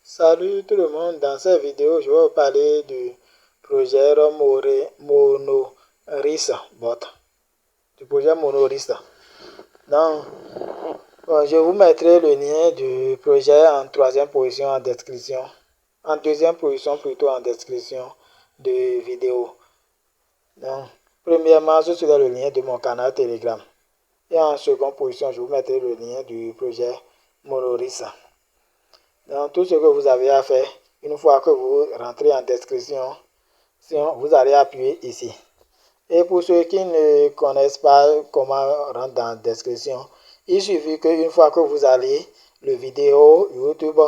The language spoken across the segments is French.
Salut tout le monde, dans cette vidéo je vais vous parler du projet Monoris Bot. Du projet Monoris. Donc, je vous mettrai le lien du projet en troisième position en description. En deuxième position plutôt en description de vidéo. Donc, premièrement, je suis dans le lien de mon canal Telegram. Et en seconde position, je vous mettrai le lien du projet Monoris. Donc, tout ce que vous avez à faire, une fois que vous rentrez en description, vous allez appuyer ici. Et pour ceux qui ne connaissent pas comment rentrer dans la description, il suffit qu'une fois que vous allez le vidéo YouTube,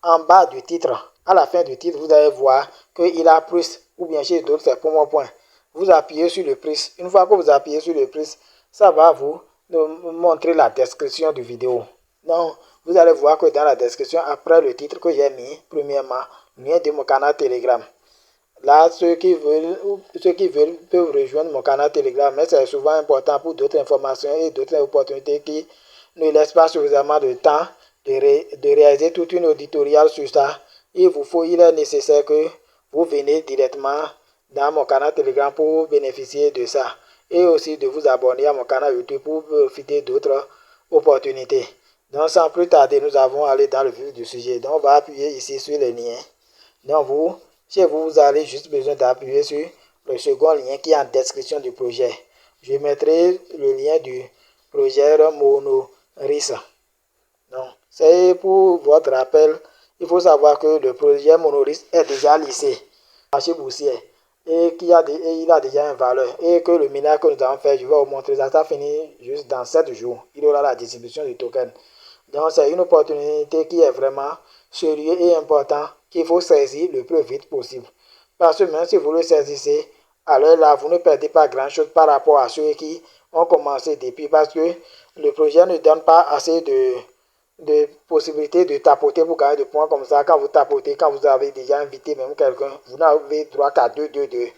en bas du titre, à la fin du titre, vous allez voir qu'il a plus, ou bien chez d'autres, c'est pour mon point. Vous appuyez sur le plus. Une fois que vous appuyez sur le plus, ça va vous montrer la description du vidéo. Donc, vous allez voir que dans la description, après le titre que j'ai mis, premièrement, lien de mon canal Telegram. Là, ceux qui veulent peuvent rejoindre mon canal Telegram, mais c'est souvent important pour d'autres informations et d'autres opportunités qui ne laissent pas suffisamment de temps de réaliser toute une auditoriale sur ça. Il est nécessaire que vous venez directement dans mon canal Telegram pour bénéficier de ça. Et aussi de vous abonner à mon canal YouTube pour profiter d'autres opportunités. Donc, sans plus tarder, nous allons aller dans le vif du sujet. Donc, on va appuyer ici sur le lien. Donc, chez vous, vous avez juste besoin d'appuyer sur le second lien qui est en description du projet. Je mettrai le lien du projet Monoris. Donc, c'est pour votre rappel. Il faut savoir que le projet Monoris est déjà lissé, marché boursier, et qu'il il a déjà une valeur. Et que le minage que nous avons fait, je vais vous montrer ça, ça finit juste dans 7 jours. Il y aura la distribution du token. Donc, c'est une opportunité qui est vraiment sérieuse et importante qu'il faut saisir le plus vite possible. Parce que même si vous le saisissez, alors là, vous ne perdez pas grand-chose par rapport à ceux qui ont commencé depuis. Parce que le projet ne donne pas assez de possibilités de tapoter pour gagner des points comme ça. Quand vous tapotez, quand vous avez déjà invité même quelqu'un, vous n'avez droit qu'à 2-2-2.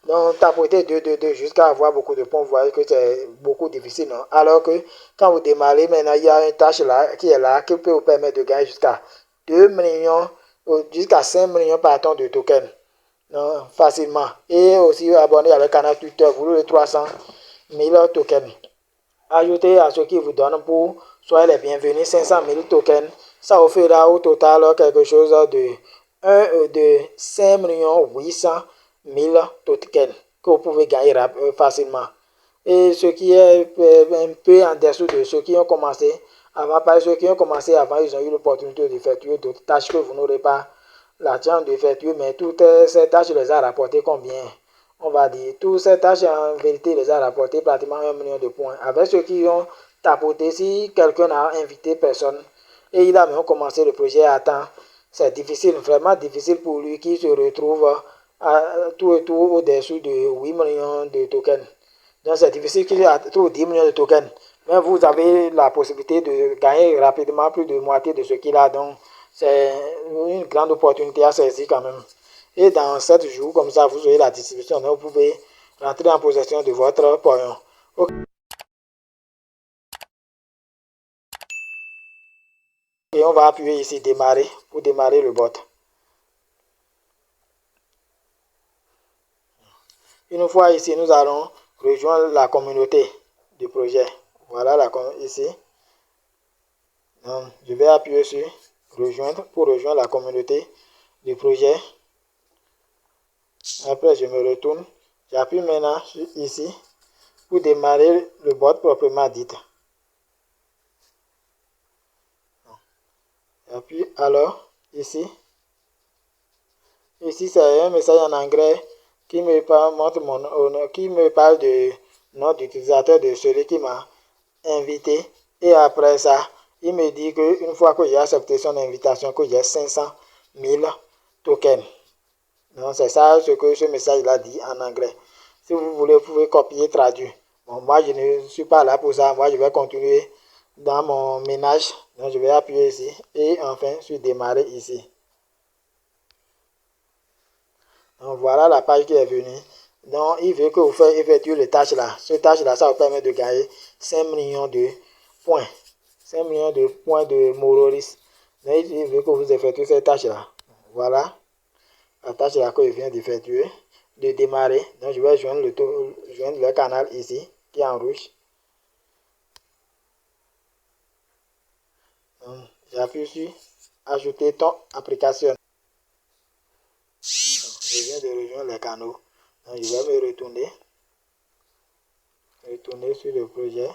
Donc, tapoter 2-2-2 jusqu'à avoir beaucoup de points, vous voyez que c'est beaucoup difficile. Non? Alors que quand vous démarrez, maintenant, il y a une tâche là qui est là qui peut vous permettre de gagner jusqu'à 2 millions, jusqu'à 5 millions par temps de tokens. Non, facilement. Et aussi abonner à le canal Twitter, vous voulez 300 000 tokens. Ajoutez à ce qui vous donne pour soyez les bienvenus 500 000 tokens. Ça vous fera au total quelque chose de 5 800 000 tokens que vous pouvez gagner facilement. Et ce qui est un peu en dessous de ceux qui ont commencé avant, parce que ceux qui ont commencé avant, ils ont eu l'opportunité d'effectuer d'autres tâches que vous n'aurez pas l'argent d'effectuer, mais toutes ces tâches les a rapportées combien? On va dire, toutes ces tâches en vérité les a rapportées pratiquement 1 million de points. Avec ceux qui ont tapoté, si quelqu'un n'a invité personne et il a même commencé le projet à temps, c'est difficile, vraiment difficile pour lui qui se retrouve à tout et tout au-dessous de 8 millions de tokens. Donc c'est difficile qu'il trouve 10 millions de tokens. Mais vous avez la possibilité de gagner rapidement plus de moitié de ce qu'il a. Donc c'est une grande opportunité à saisir quand même. Et dans 7 jours, comme ça, vous aurez la distribution. Donc vous pouvez rentrer en possession de votre pognon. Okay. Et on va appuyer ici démarrer pour démarrer le bot. Une fois ici, nous allons rejoindre la communauté du projet. Voilà ici. Donc, je vais appuyer sur rejoindre pour rejoindre la communauté du projet. Après, je me retourne. J'appuie maintenant ici pour démarrer le bot proprement dit. J'appuie alors ici. Ici, c'est un message en anglais qui me parle de nom d'utilisateur de celui qui m'a invité. Et après ça, il me dit qu'une fois que j'ai accepté son invitation, que j'ai 500 000 tokens. Donc, c'est ça ce que ce message-là dit en anglais. Si vous voulez, vous pouvez copier, traduire. Bon, moi, je ne suis pas là pour ça. Moi, je vais continuer dans mon ménage. Donc, je vais appuyer ici. Et enfin, sur démarrer ici. Donc, voilà la page qui est venue. Donc, il veut que vous fassiez effectuer les tâches là. Ces tâches-là, ça vous permet de gagner 5 millions de points. 5 millions de points de Monoris. Donc, il veut que vous effectuez cette tâche-là. Voilà. La tâche là que je viens d'effectuer. De démarrer. Donc, je vais joindre le canal ici, qui est en rouge. J'appuie sur ajouter ton application. Je viens de rejoindre les canaux. Donc, je vais me retourner sur le projet.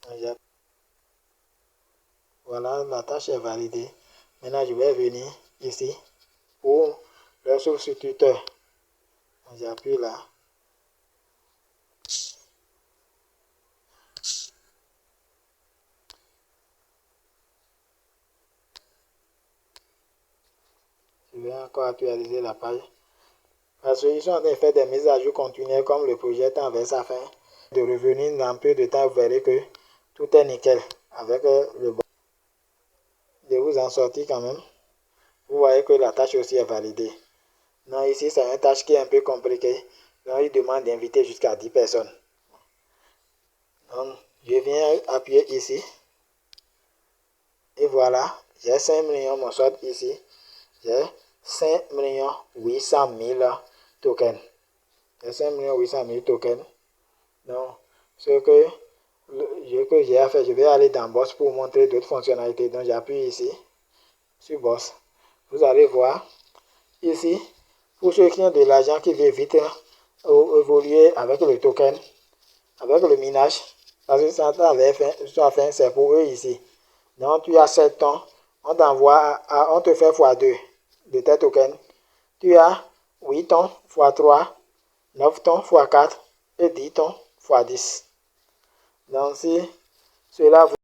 Donc, voilà, la tâche est validée. Maintenant, je vais venir ici pour le substituteur. J'appuie là. Je vais encore actualiser la page. Parce qu'ils sont en train de faire des mises à jour continuelles comme le projet tend vers sa fin. De revenir dans un peu de temps, vous verrez que tout est nickel avec le bon. De vous en sortir quand même. Vous voyez que la tâche aussi est validée. Non, ici c'est une tâche qui est un peu compliquée. Donc il demande d'inviter jusqu'à 10 personnes. Donc je viens appuyer ici. Et voilà, j'ai 5 millions mon solde ici. J'ai 5 800 000 tokens. J'ai 5 800 000 tokens. Donc, ce que j'ai à faire, je vais aller dans Boss pour vous montrer d'autres fonctionnalités. Donc, j'appuie ici sur Boss. Vous allez voir ici, pour ceux qui ont de l'argent qui veulent vite évoluer avec le token, avec le minage, parce que ça fait, c'est pour eux ici. Donc, tu as 7 temps, on t'envoie, on te fait x2 de tes tokens. Tu as 8 temps x3, 9 temps x4 et 10 temps x10. Donc, si cela vous